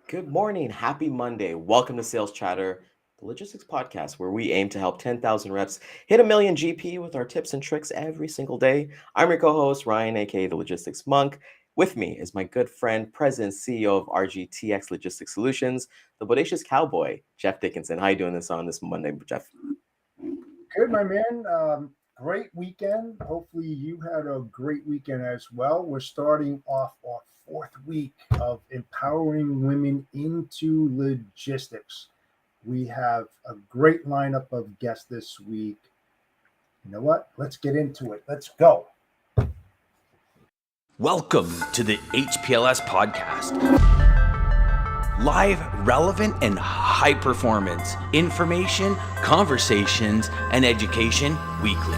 Good morning. Happy Monday. Welcome to Sales Chatter, the logistics podcast where we aim to help 10,000 reps hit a million GP with our tips and tricks every single day. I'm your co host, Ryan, aka the Logistics Monk. With me is my good friend, President and CEO of RGTX Logistics Solutions, the bodacious cowboy, Jeff Dickinson. How you doing this Monday, Jeff? Good, my man. Great weekend. Hopefully, you had a great weekend as well. We're starting off our fourth week of empowering women into logistics. We have a great lineup of guests this week. You know what? Let's get into it. Let's go. Welcome to the HPLS podcast. Live, relevant, and high performance information, conversations, and education weekly.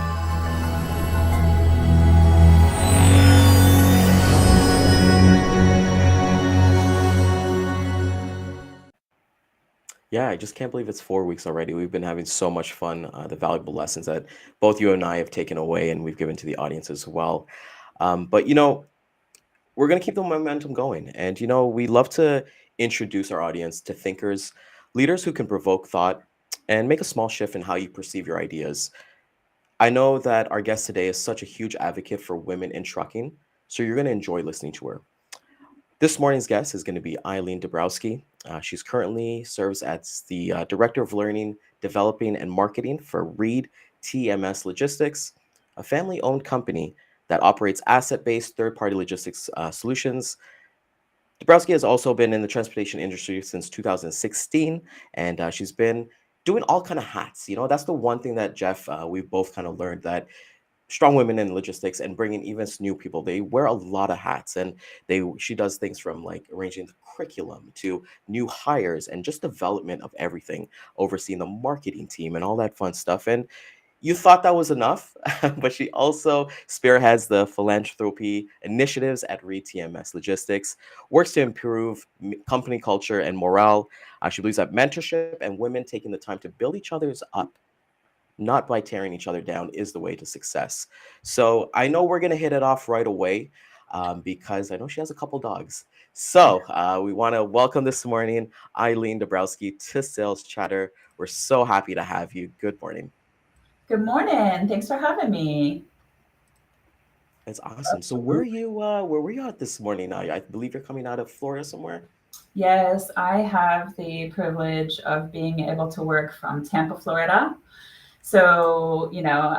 Yeah, I just can't believe it's 4 weeks already. We've been having so much fun. The valuable lessons that both you and I have taken away and we've given to the audience as well. But we're going to keep the momentum going. And, we love to introduce our audience to thinkers, leaders who can provoke thought and make a small shift in how you perceive your ideas. I know that our guest today is such a huge advocate for women in trucking, so you're going to enjoy listening to her. This morning's guest is going to be Eileen Dabrowski. She's currently serves as the Director of Learning, Developing, and Marketing for ReedTMS Logistics, a family-owned company that operates asset-based third-party logistics solutions. Dabrowski has also been in the transportation industry since 2016, and she's been doing all kind of hats. That's the one thing that Jeff, we've both kind of learned that strong women in logistics and bringing even new people, they wear a lot of hats, and she does things from like arranging the curriculum to new hires and just development of everything, overseeing the marketing team and all that fun stuff. And you thought that was enough, but she also spearheads the philanthropy initiatives at ReedTMS Logistics, works to improve company culture and morale. She believes that mentorship and women taking the time to build each other's up, not by tearing each other down, is the way to success. So I know we're going to hit it off right away because I know she has a couple dogs. So we want to welcome this morning Eileen Dabrowski to Sales Chatter. We're so happy to have you. Good morning. Good morning. Thanks for having me. That's awesome. So where were you at this morning? I believe you're coming out of Florida somewhere. Yes, I have the privilege of being able to work from Tampa, Florida. So,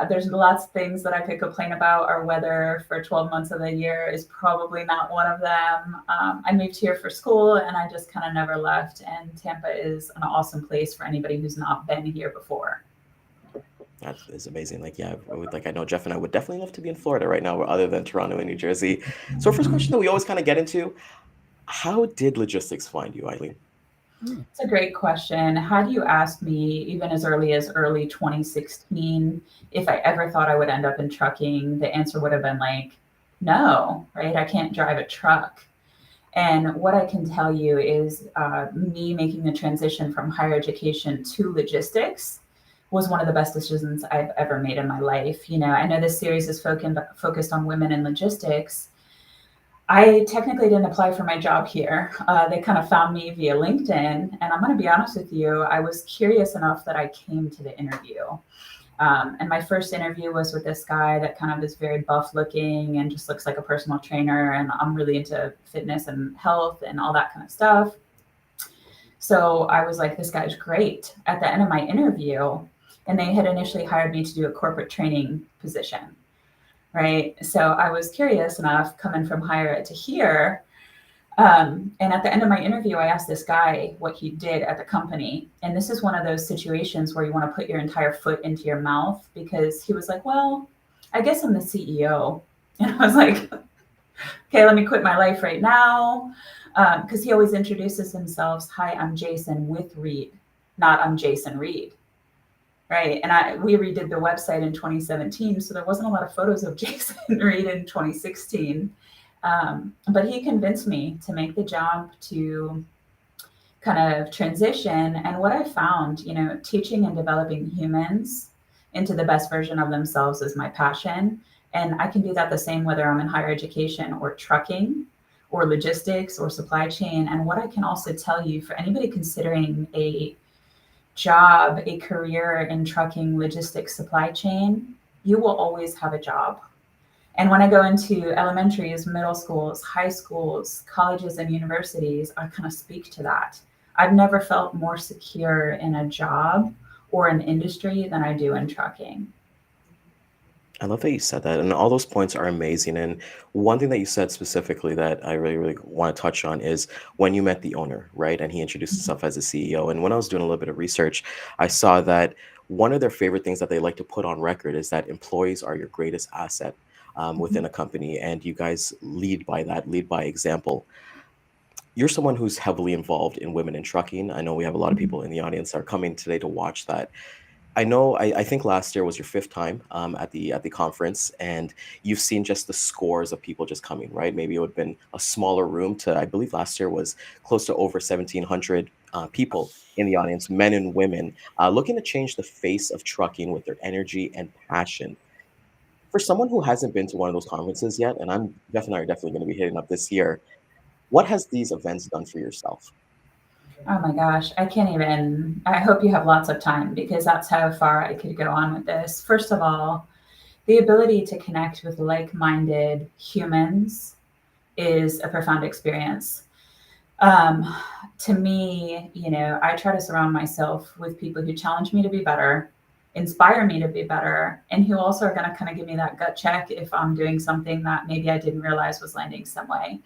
there's lots of things that I could complain about. Our weather for 12 months of the year is probably not one of them. I moved here for school and I just kind of never left. And Tampa is an awesome place for anybody who's not been here before. That is amazing. I know Jeff and I would definitely love to be in Florida right now, other than Toronto and New Jersey. So, first question that we always kind of get into: how did logistics find you, Eileen? It's a great question. Had you asked me even as early 2016 if I ever thought I would end up in trucking, the answer would have been like, no, right? I can't drive a truck. And what I can tell you is me making the transition from higher education to logistics was one of the best decisions I've ever made in my life. I know this series is focused on women in logistics. I technically didn't apply for my job here. They kind of found me via LinkedIn. And I'm going to be honest with you, I was curious enough that I came to the interview. And my first interview was with this guy that kind of is very buff looking and just looks like a personal trainer. And I'm really into fitness and health and all that kind of stuff. So I was like, this guy's great. At the end of my interview, and they had initially hired me to do a corporate training position, right? So I was curious enough coming from higher ed to here. And at the end of my interview, I asked this guy what he did at the company. And this is one of those situations where you want to put your entire foot into your mouth, because he was like, well, I guess I'm the CEO. And I was like, okay, let me quit my life right now. Because he always introduces himself, hi, I'm Jason with Reed, not I'm Jason Reed. Right. And we redid the website in 2017. So there wasn't a lot of photos of Jason Reed in 2016. But he convinced me to make the jump, to kind of transition. And what I found, teaching and developing humans into the best version of themselves is my passion. And I can do that the same whether I'm in higher education or trucking or logistics or supply chain. And what I can also tell you, for anybody considering a job, a career in trucking, logistics, supply chain, you will always have a job. And when I go into elementaries, middle schools, high schools, colleges, and universities, I kind of speak to that. I've never felt more secure in a job or an industry than I do in trucking. I love that you said that, and all those points are amazing. And one thing that you said specifically that I really, really want to touch on is when you met the owner, right? And he introduced himself as a CEO. And when I was doing a little bit of research, I saw that one of their favorite things that they like to put on record is that employees are your greatest asset within a company, and you guys lead by that, lead by example. You're someone who's heavily involved in women in trucking. I know we have a lot of people in the audience that are coming today to watch that. I know. I think last year was your fifth time at the conference, and you've seen just the scores of people just coming. Right? Maybe it would have been a smaller room. To I believe last year was close to over 1,700 people in the audience, men and women, looking to change the face of trucking with their energy and passion. For someone who hasn't been to one of those conferences yet, and I'm definitely going to be hitting up this year, what has these events done for yourself? Oh my gosh, I can't even. I hope you have lots of time because that's how far I could go on with this. First of all, the ability to connect with like minded humans is a profound experience. Um, to me, I try to surround myself with people who challenge me to be better, inspire me to be better, and who also are going to kind of give me that gut check if I'm doing something that maybe I didn't realize was landing some way.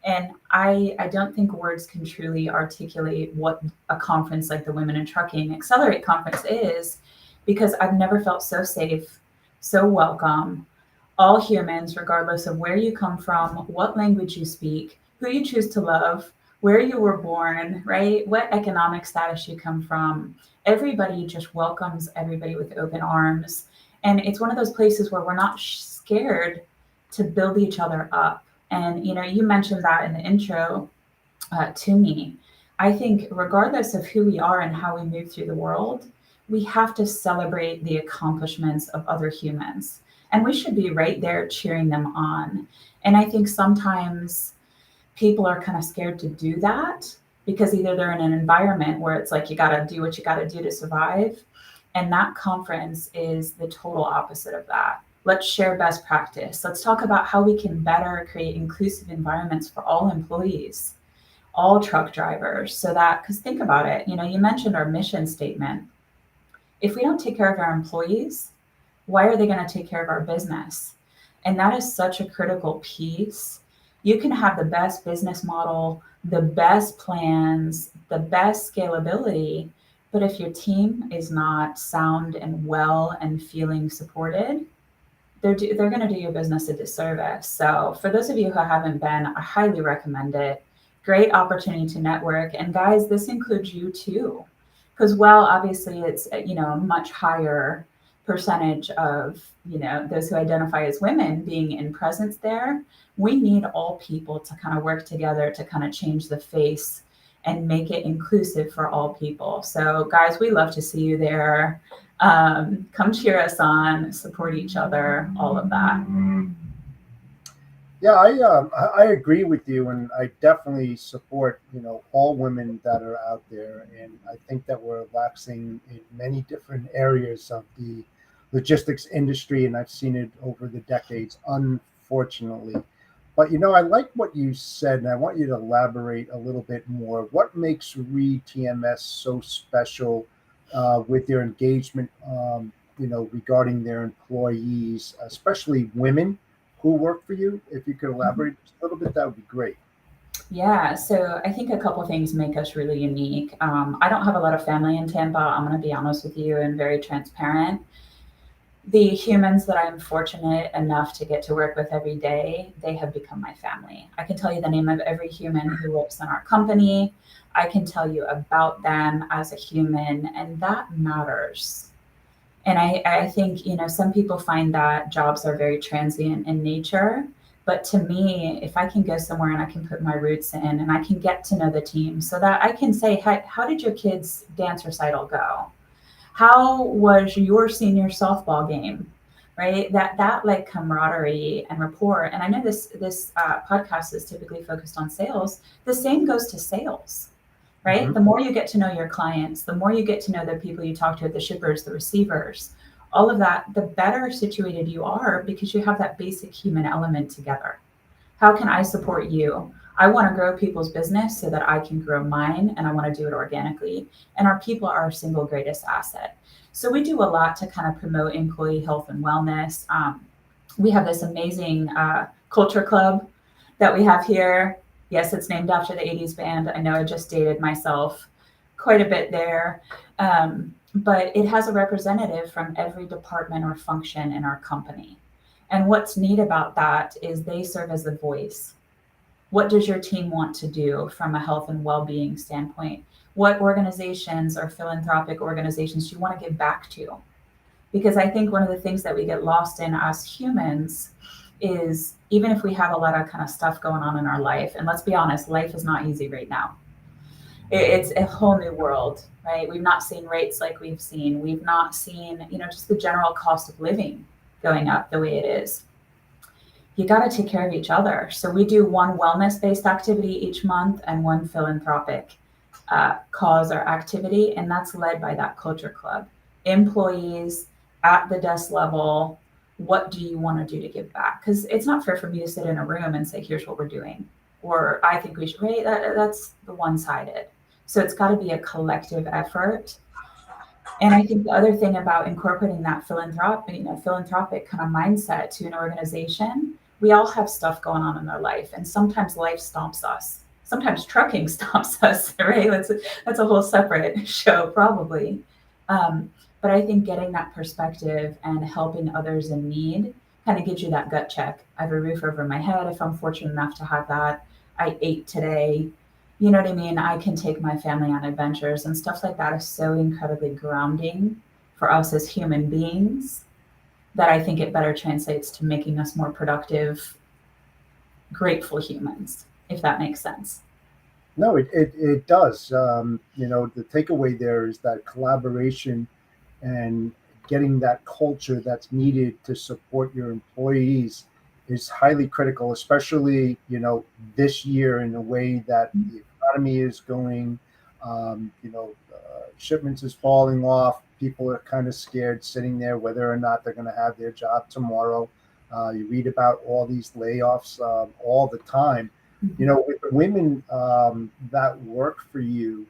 And I don't think words can truly articulate what a conference like the Women in Trucking Accelerate conference is, because I've never felt so safe, so welcome. All humans, regardless of where you come from, what language you speak, who you choose to love, where you were born, right? What economic status you come from. Everybody just welcomes everybody with open arms. And it's one of those places where we're not scared to build each other up. And, you mentioned that in the intro to me. I think regardless of who we are and how we move through the world, we have to celebrate the accomplishments of other humans. And we should be right there cheering them on. And I think sometimes people are kind of scared to do that because either they're in an environment where it's like you got to do what you got to do to survive. And that conference is the total opposite of that. Let's share best practice. Let's talk about how we can better create inclusive environments for all employees, all truck drivers, so that, because think about it, you mentioned our mission statement. If we don't take care of our employees, why are they going to take care of our business? And that is such a critical piece. You can have the best business model, the best plans, the best scalability, but if your team is not sound and well and feeling supported, they're going to do your business a disservice. So for those of you who haven't been, I highly recommend it. Great opportunity to network. And guys, this includes you too. Because while obviously it's, a much higher percentage of, those who identify as women being in presence there, we need all people to kind of work together to kind of change the face and make it inclusive for all people. So guys, we love to see you there. Come cheer us on, support each other, all of that. Yeah, I agree with you, and I definitely support all women that are out there, and I think that we're lapsing in many different areas of the logistics industry, and I've seen it over the decades, unfortunately. But I like what you said, and I want you to elaborate a little bit more. What makes ReedTMS so special with their engagement, regarding their employees, especially women who work for you? If you could elaborate just a little bit, that would be great. Yeah, so I think a couple things make us really unique. I don't have a lot of family in Tampa. I'm going to be honest with you and very transparent. The humans that I'm fortunate enough to get to work with every day, they have become my family. I can tell you the name of every human who works in our company. I can tell you about them as a human, and that matters. And I think, some people find that jobs are very transient in nature. But to me, if I can go somewhere and I can put my roots in and I can get to know the team so that I can say, hey, how did your kids' dance recital go? How was your senior softball game? right? That like camaraderie and rapport. And I know this podcast is typically focused on sales. The same goes to sales, right? Mhm. The more you get to know your clients, the more you get to know the people you talk to, the shippers, the receivers, all of that, the better situated you are because you have that basic human element together. How can I support you? I want to grow people's business so that I can grow mine, and I want to do it organically. And our people are our single greatest asset. So we do a lot to kind of promote employee health and wellness. We have this amazing culture club that we have here. Yes, it's named after the 80s band. I know I just dated myself quite a bit there. But it has a representative from every department or function in our company. And what's neat about that is they serve as the voice. What does your team want to do from a health and well-being standpoint? What organizations or philanthropic organizations do you want to give back to? Because I think one of the things that we get lost in as humans is even if we have a lot of kind of stuff going on in our life, and let's be honest, life is not easy right now. It's a whole new world, right? We've not seen rates like we've seen. We've not seen, just the general cost of living going up the way it is. You got to take care of each other. So we do one wellness-based activity each month and one philanthropic cause or activity, and that's led by that culture club. Employees at the desk level, what do you want to do to give back? Because it's not fair for me to sit in a room and say, here's what we're doing, or I think we should, right? That's the one-sided. So it's got to be a collective effort. And I think the other thing about incorporating that philanthropic kind of mindset to an organization, we all have stuff going on in our life, and sometimes life stomps us. Sometimes trucking stomps us, right? That's a whole separate show, probably. But I think getting that perspective and helping others in need kind of gives you that gut check. I have a roof over my head if I'm fortunate enough to have that. I ate today. You know what I mean? I can take my family on adventures, and stuff like that is so incredibly grounding for us as human beings that I think it better translates to making us more productive, grateful humans, if that makes sense. No, it does. The takeaway there is that collaboration and getting that culture that's needed to support your employees is highly critical, especially, this year in a way that the economy is going, shipments is falling off. People are kind of scared sitting there whether or not they're going to have their job tomorrow. You read about all these layoffs all the time. With the women that work for you,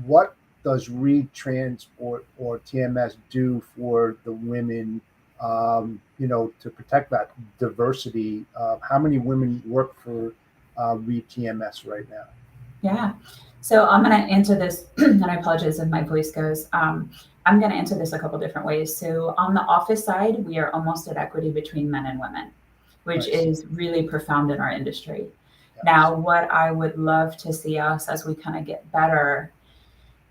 what does Reed Transport or TMS do for the women, to protect that diversity? How many women work for ReedTMS right now? Yeah. So I'm going to answer this, and I apologize if my voice goes. I'm going to answer this a couple different ways. So on the office side, we are almost at equity between men and women, which is really profound in our industry. Yes. Now, what I would love to see us as we kind of get better,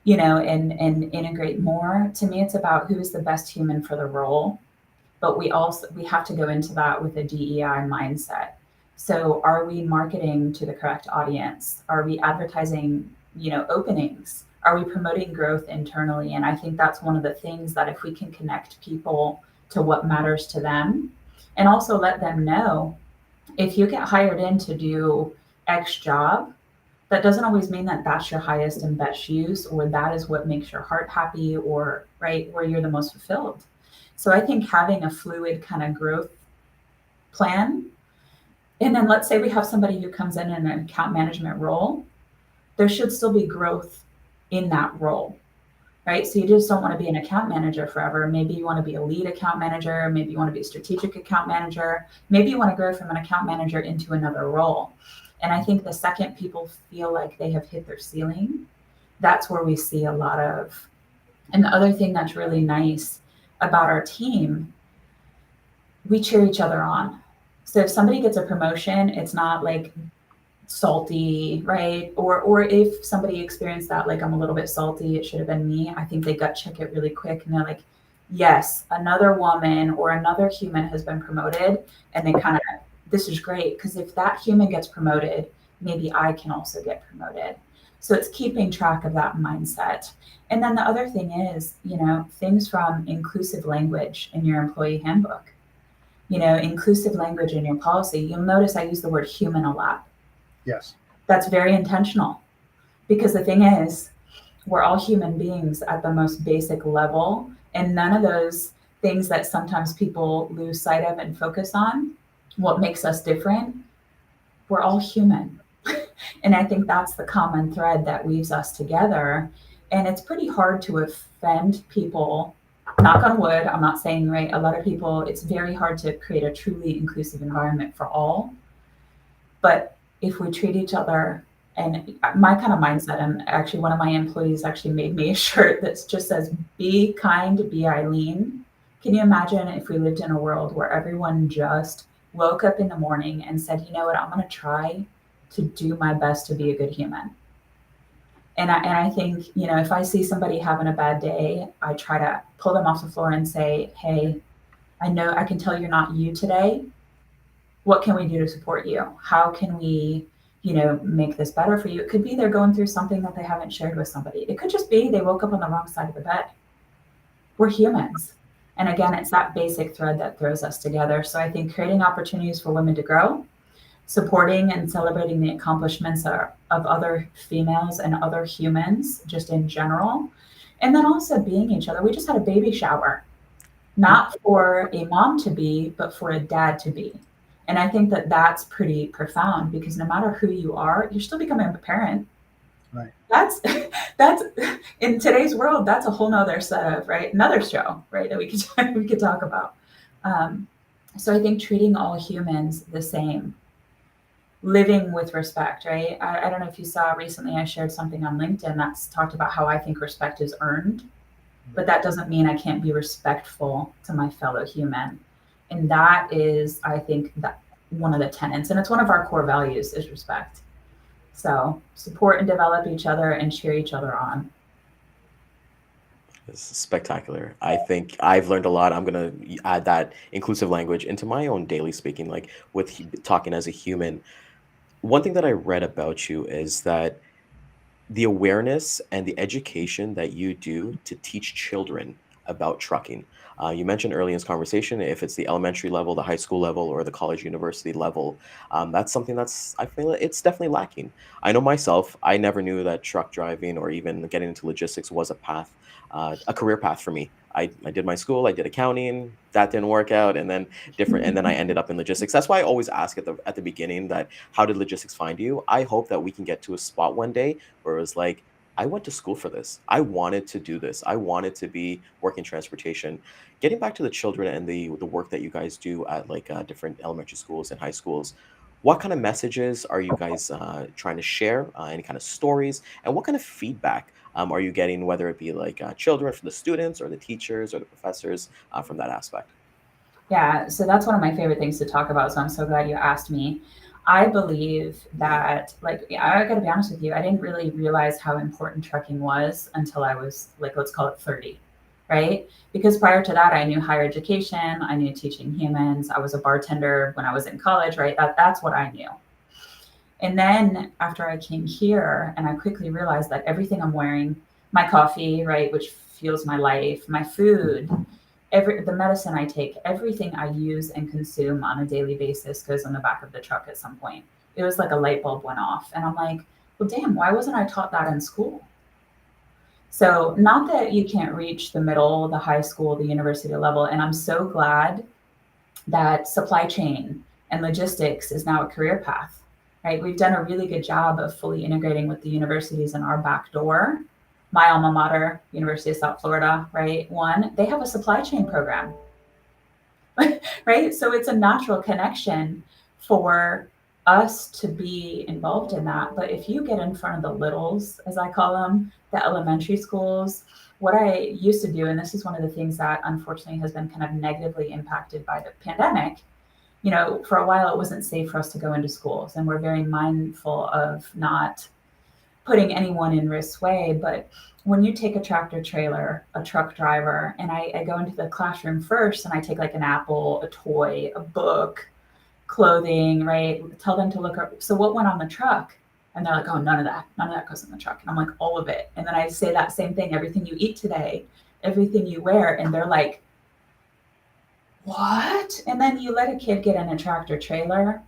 and integrate more, to me, it's about who is the best human for the role. But we have to go into that with a DEI mindset. So are we marketing to the correct audience? Are we advertising, openings? Are we promoting growth internally? And I think that's one of the things that if we can connect people to what matters to them, and also let them know, if you get hired in to do X job, that doesn't always mean that that's your highest and best use, or that is what makes your heart happy, or right where you're the most fulfilled. So I think having a fluid kind of growth plan, and then let's say we have somebody who comes in an account management role, there should still be growth in that role, right? So you just don't want to be an account manager forever. Maybe you want to be a lead account manager. Maybe you want to be a strategic account manager. Maybe you want to grow from an account manager into another role. And I think the second people feel like they have hit their ceiling, that's where we see a lot of. And the other thing that's really nice about our team, we cheer each other on. So if somebody gets a promotion, it's not like salty, right? Or if somebody experienced that, like, I'm a little bit salty, it should have been me, I think they gut check it really quick, and they're like, yes, another woman or another human has been promoted, and they kind of, this is great, because if that human gets promoted, maybe I can also get promoted. So it's keeping track of that mindset. And then the other thing is, things from inclusive language in your employee handbook, inclusive language in your policy. You'll notice I use the word human a lot. Yes. That's very intentional, because the thing is, we're all human beings at the most basic level, and none of those things that sometimes people lose sight of and focus on, what makes us different, we're all human. And I think that's the common thread that weaves us together. And it's pretty hard to offend people. Knock on wood, I'm not saying, right, a lot of people, it's very hard to create a truly inclusive environment for all. But if we treat each other, and my kind of mindset, and actually one of my employees actually made me a shirt that just says, be kind, be Eileen. Can you imagine if we lived in a world where everyone just woke up in the morning and said, you know what, I'm going to try to do my best to be a good human. And I think, if I see somebody having a bad day, I try to pull them off the floor and say, hey, I know I can tell you're not you today. What can we do to support you? How can we, make this better for you? It could be they're going through something that they haven't shared with somebody. It could just be they woke up on the wrong side of the bed. We're humans. And again, it's that basic thread that throws us together. So I think creating opportunities for women to grow, supporting and celebrating the accomplishments of other females and other humans just in general, and then also being each other. We just had a baby shower, not for a mom to be, but for a dad to be. And I think that that's pretty profound, because no matter who you are, you're still becoming a parent. Right. That's in today's world, that's a whole nother set of, right, another show, right, that we could talk about. So I think treating all humans the same, living with respect, right? I don't know if you saw recently, I shared something on LinkedIn that's talked about how I think respect is earned, but that doesn't mean I can't be respectful to my fellow human. And that is, I think, that one of the tenets, and it's one of our core values, is respect. So support and develop each other and cheer each other on. This is spectacular. I think I've learned a lot. I'm going to add that inclusive language into my own daily speaking, like with talking as a human. One thing that I read about you is that the awareness and the education that you do to teach children about trucking. You mentioned early in this conversation, if it's the elementary level, the high school level, or the college university level, that's something I feel it's definitely lacking. I know myself, I never knew that truck driving or even getting into logistics was a path, a career path for me. I did my school, I did accounting, that didn't work out, and then and then I ended up in logistics. That's why I always ask at the beginning that how did logistics find you? I hope that we can get to a spot one day where it was like, I went to school for this. I wanted to do this. I wanted to be working transportation. Getting back to the children and the work that you guys do at like different elementary schools and high schools, what kind of messages are you guys trying to share? Any kind of stories, and what kind of feedback are you getting, whether it be like children from the students or the teachers or the professors from that aspect? Yeah, so that's one of my favorite things to talk about. So I'm so glad you asked me. I believe that, like, yeah, I got to be honest with you, I didn't really realize how important trucking was until I was, like, let's call it 30, right? Because prior to that, I knew higher education, I knew teaching humans, I was a bartender when I was in college, right? That's what I knew. And then after I came here, and I quickly realized that everything I'm wearing, my coffee, right, which fuels my life, my food, the medicine I take, everything I use and consume on a daily basis goes in the back of the truck at some point. It was like a light bulb went off. And I'm like, well, damn, why wasn't I taught that in school? So not that you can't reach the middle, the high school, the university level. And I'm so glad that supply chain and logistics is now a career path, right? We've done a really good job of fully integrating with the universities in our back door. My alma mater, University of South Florida, right? They have a supply chain program, right? So it's a natural connection for us to be involved in that. But if you get in front of the littles, as I call them, the elementary schools, what I used to do, and this is one of the things that unfortunately has been kind of negatively impacted by the pandemic, for a while it wasn't safe for us to go into schools, and we're very mindful of not putting anyone in risk's way. But when you take a tractor trailer, a truck driver, and I go into the classroom first and I take like an apple, a toy, a book, clothing, right? Tell them to look up. So what went on the truck? And they're like, oh, none of that goes in the truck. And I'm like, all of it. And then I say that same thing, everything you eat today, everything you wear. And they're like, what? And then you let a kid get in a tractor trailer,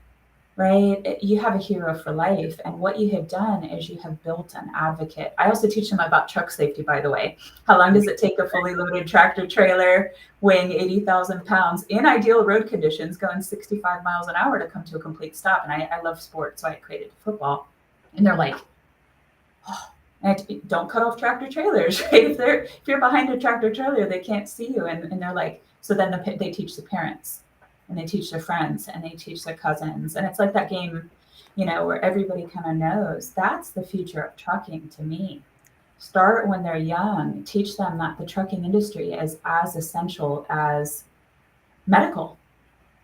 right? You have a hero for life. And what you have done is you have built an advocate. I also teach them about truck safety, by the way. How long does it take a fully loaded tractor trailer weighing 80,000 pounds in ideal road conditions going 65 miles an hour to come to a complete stop? And I love sports, so I equated to football. And they're like, oh, don't cut off tractor trailers, right? If you're behind a tractor trailer, they can't see you. And they're like, so then they teach the parents, and they teach their friends, and they teach their cousins. And it's like that game, where everybody kind of knows. That's the future of trucking to me. Start when they're young, teach them that the trucking industry is as essential as medical,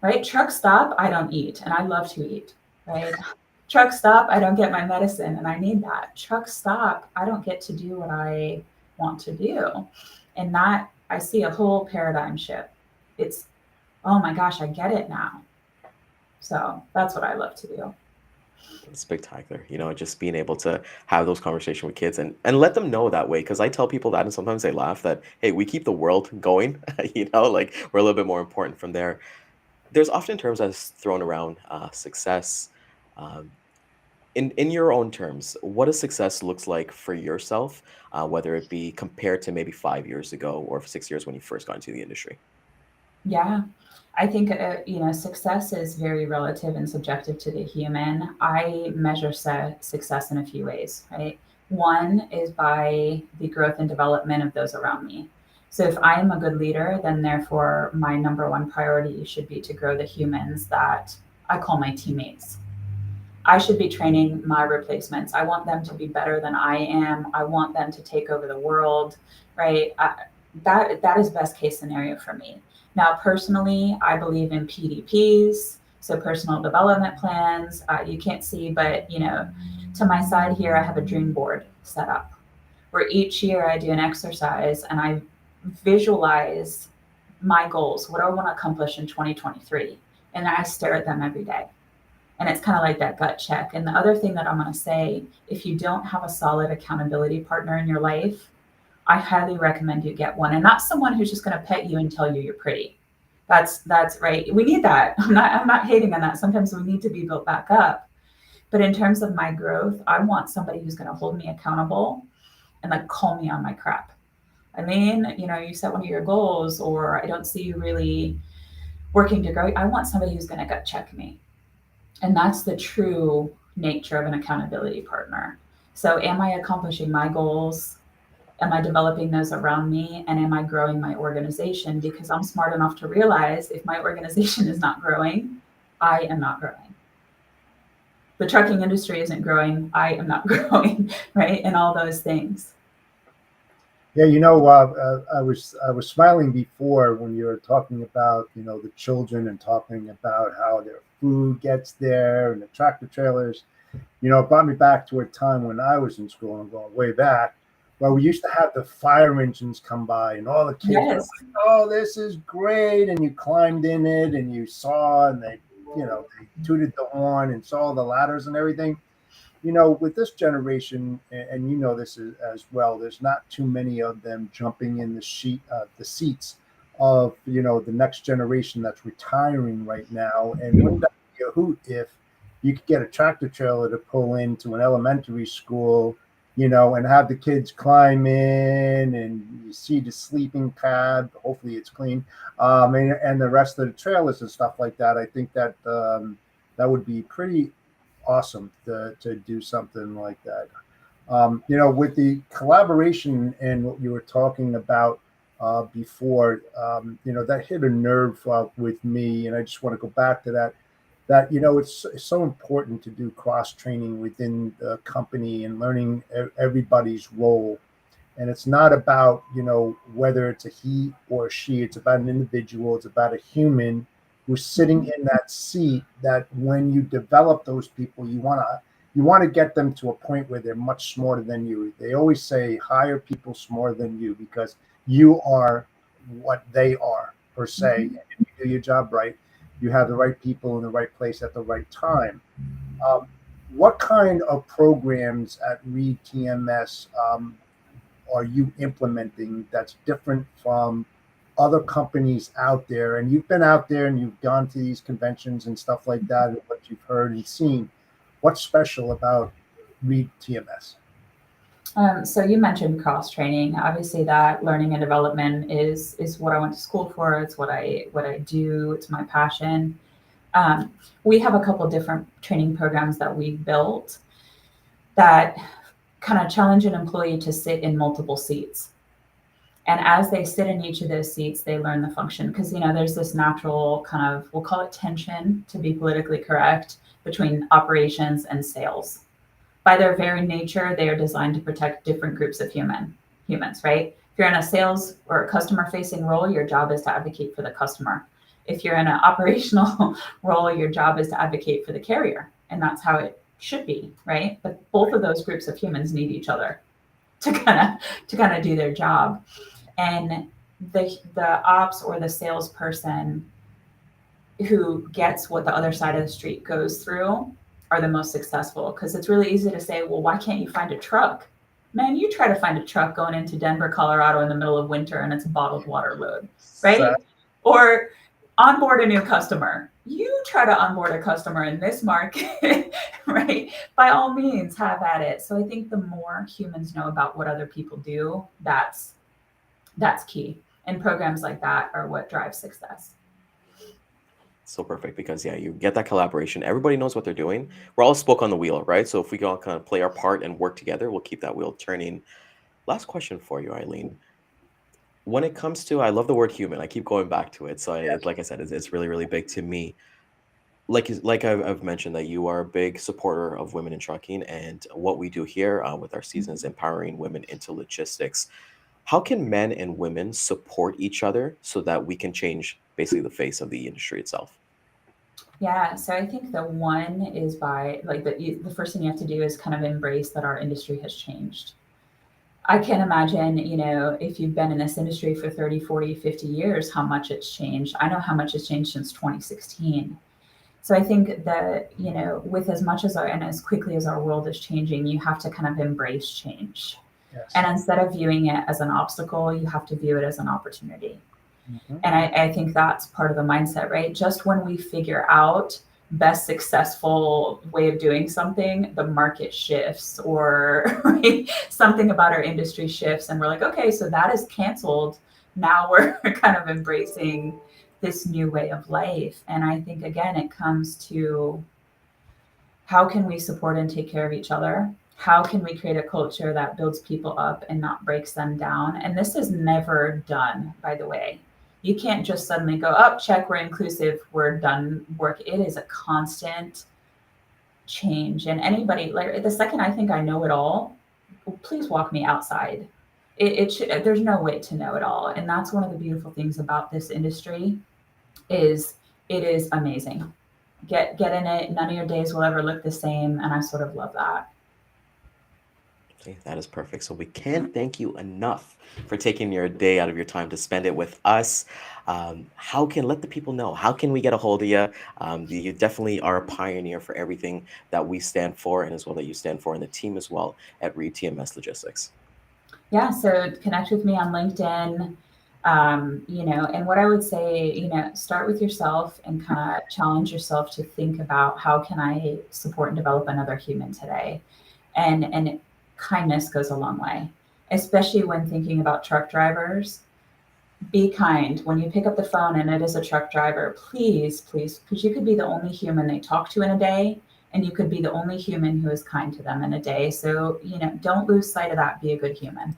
right? Truck stop, I don't eat, and I love to eat, right? Truck stop, I don't get my medicine, and I need that. Truck stop, I don't get to do what I want to do. And that, I see a whole paradigm shift. It's, oh my gosh, I get it now. So that's what I love to do. It's spectacular, just being able to have those conversations with kids and let them know that way. Because I tell people that, and sometimes they laugh that, hey, we keep the world going, like we're a little bit more important from there. There's often terms that's thrown around, success. Um, in your own terms, what does success looks like for yourself, whether it be compared to maybe 5 years ago or 6 years when you first got into the industry? Yeah, I think success is very relative and subjective to the human. I measure success in a few ways, right? One is by the growth and development of those around me. So if I am a good leader, then therefore my number one priority should be to grow the humans that I call my teammates. I should be training my replacements. I want them to be better than I am. I want them to take over the world, right? That is best case scenario for me. Now, personally, I believe in PDPs, so personal development plans. You can't see, but to my side here, I have a dream board set up where each year I do an exercise and I visualize my goals. What do I want to accomplish in 2023? And I stare at them every day. And it's kind of like that gut check. And the other thing that I'm going to say, if you don't have a solid accountability partner in your life, I highly recommend you get one. And not someone who's just going to pet you and tell you you're pretty. That's right. We need that. I'm not hating on that. Sometimes we need to be built back up. But in terms of my growth, I want somebody who's going to hold me accountable and like call me on my crap. I mean, you set one of your goals, or I don't see you really working to grow. I want somebody who's going to gut check me. And that's the true nature of an accountability partner. So am I accomplishing my goals? Am I developing those around me? And am I growing my organization? Because I'm smart enough to realize if my organization is not growing, I am not growing. The trucking industry isn't growing, I am not growing, right? And all those things. Yeah, I was smiling before when you were talking about the children and talking about how their food gets there and the tractor trailers. It brought me back to a time when I was in school, and I'm going way back, where we used to have the fire engines come by and all the kids were like, oh, this is great. And you climbed in it and you saw, and they tooted the horn and saw the ladders and everything. With this generation, and this as well, there's not too many of them jumping in the seats of the next generation that's retiring right now. And wouldn't that be a hoot if you could get a tractor trailer to pull into an elementary school, and have the kids climb in, and you see the sleeping pad. Hopefully it's clean, and the rest of the trailers and stuff like that. I think that that would be pretty awesome to do something like that. With the collaboration and what you were talking about before, that hit a nerve with me, and I just want to go back to that. It's so important to do cross training within the company and learning everybody's role. And it's not about whether it's a he or a she. It's about an individual. It's about a human who's sitting in that seat, that when you develop those people, you want to get them to a point where they're much smarter than you. They always say hire people smarter than you, because you are what they are, per se. And if you do your job right, you have the right people in the right place at the right time. what kind of programs at ReedTMS are you implementing that's different from other companies out there? And you've been out there and you've gone to these conventions and stuff like that, and what you've heard and seen. What's special about ReedTMS? So you mentioned cross training. Obviously, that learning and development is what I went to school for. It's what I do. It's my passion. We have a couple different training programs that we've built that kind of challenge an employee to sit in multiple seats. And as they sit in each of those seats, they learn the function. Because, there's this natural kind of, we'll call it tension to be politically correct, between operations and sales. By their very nature, they are designed to protect different groups of humans, right? If you're in a sales or a customer facing role, your job is to advocate for the customer. If you're in an operational role, your job is to advocate for the carrier. And that's how it should be, right? But both of those groups of humans need each other to kind of do their job. And the ops or the salesperson who gets what the other side of the street goes through are the most successful, because it's really easy to say, well, why can't you find a truck? Man, you try to find a truck going into Denver, Colorado in the middle of winter and it's a bottled water load, right? Or onboard a new customer. You try to onboard a customer in this market, right? By all means, have at it. So I think the more humans know about what other people do, that's key. And programs like that are what drives success. So perfect, because you get that collaboration. Everybody knows what they're doing. We're all spoke on the wheel, right? So if we can all kind of play our part and work together, we'll keep that wheel turning. Last question for you, Eileen. When it comes to, I love the word human. I keep going back to it. So like I said, it's really, really big to me. Like I've mentioned that you are a big supporter of women in trucking, and what we do here with our season is empowering women into logistics. How can men and women support each other so that we can change basically the face of the industry itself? Yeah, so I think the one is by the first thing you have to do is kind of embrace that our industry has changed. I can imagine, if you've been in this industry for 30, 40, 50 years, how much it's changed. I know how much it's changed since 2016. So I think that, with as much as and as quickly as our world is changing, you have to kind of embrace change. Yes. And instead of viewing it as an obstacle, you have to view it as an opportunity. Mm-hmm. And I think that's part of the mindset, right? Just when we figure out best successful way of doing something, the market shifts, or right, something about our industry shifts, and we're like, okay, so that is canceled. Now we're kind of embracing this new way of life. And I think, again, it comes to how can we support and take care of each other? How can we create a culture that builds people up and not breaks them down? And this is never done, by the way. You can't just suddenly go, up, check, we're inclusive, we're done work. It is a constant change. And anybody, like the second I think I know it all, please walk me outside. There's no way to know it all. And that's one of the beautiful things about this industry is it is amazing. Get in it. None of your days will ever look the same. And I sort of love that. Okay, that is perfect. So we can't thank you enough for taking your day out of your time to spend it with us. How can let the people know? How can we get a hold of you? You definitely are a pioneer for everything that we stand for, and as well that you stand for, and the team as well at ReedTMS Logistics. Yeah, so connect with me on LinkedIn. And what I would say, start with yourself and kind of challenge yourself to think about how can I support and develop another human today, and kindness goes a long way, especially when thinking about truck drivers. Be kind. When you pick up the phone and it is a truck driver, please, because you could be the only human they talk to in a day, and you could be the only human who is kind to them in a day. So, don't lose sight of that. Be a good human.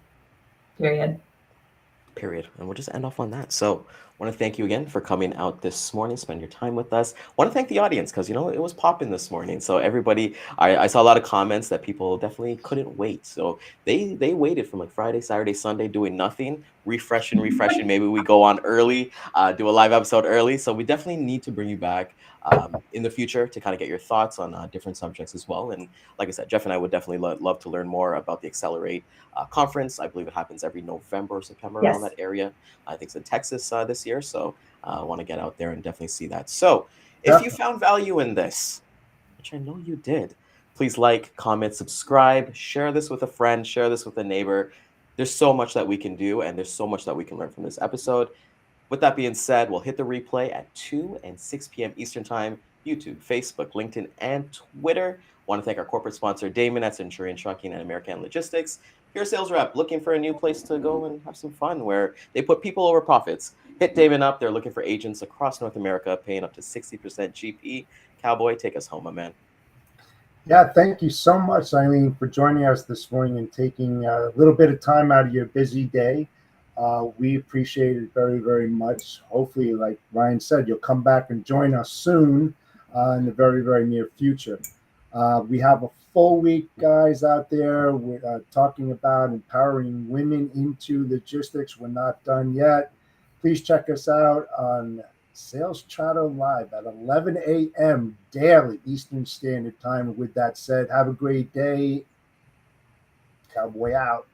Period. And we'll just end off on that. So I want to thank you again for coming out this morning, spend your time with us. I want to thank the audience because, it was popping this morning. So everybody, I saw a lot of comments that people definitely couldn't wait. So they waited from like Friday, Saturday, Sunday, doing nothing, refreshing. Maybe we go on early, do a live episode early. So we definitely need to bring you back in the future to kind of get your thoughts on different subjects as well. And like I said, Jeff and I would definitely love to learn more about the Accelerate conference. I believe it happens every November or September around that area. I think it's in Texas this year. So I want to get out there and definitely see that. So if you found value in this, which I know you did, please like, comment, subscribe, share this with a friend, share this with a neighbor. There's so much that we can do, and there's so much that we can learn from this episode. With that being said, we'll hit the replay at 2 and 6 p.m. Eastern Time, YouTube, Facebook, LinkedIn, and Twitter. Want to thank our corporate sponsor, Daman at Centurion Trucking and American Logistics. If you're a sales rep looking for a new place to go and have some fun where they put people over profits, hit Daman up. They're looking for agents across North America, paying up to 60% GP. Cowboy, take us home, my man. Yeah, thank you so much, Eileen, for joining us this morning and taking a little bit of time out of your busy day. We appreciate it very, very much. Hopefully, like Ryan said, you'll come back and join us soon in the very, very near future. We have a full week, guys, out there. We're talking about empowering women into logistics. We're not done yet. Please check us out on Sales Chatter Live at 11 a.m. daily Eastern Standard Time. With that said, have a great day. Cowboy out.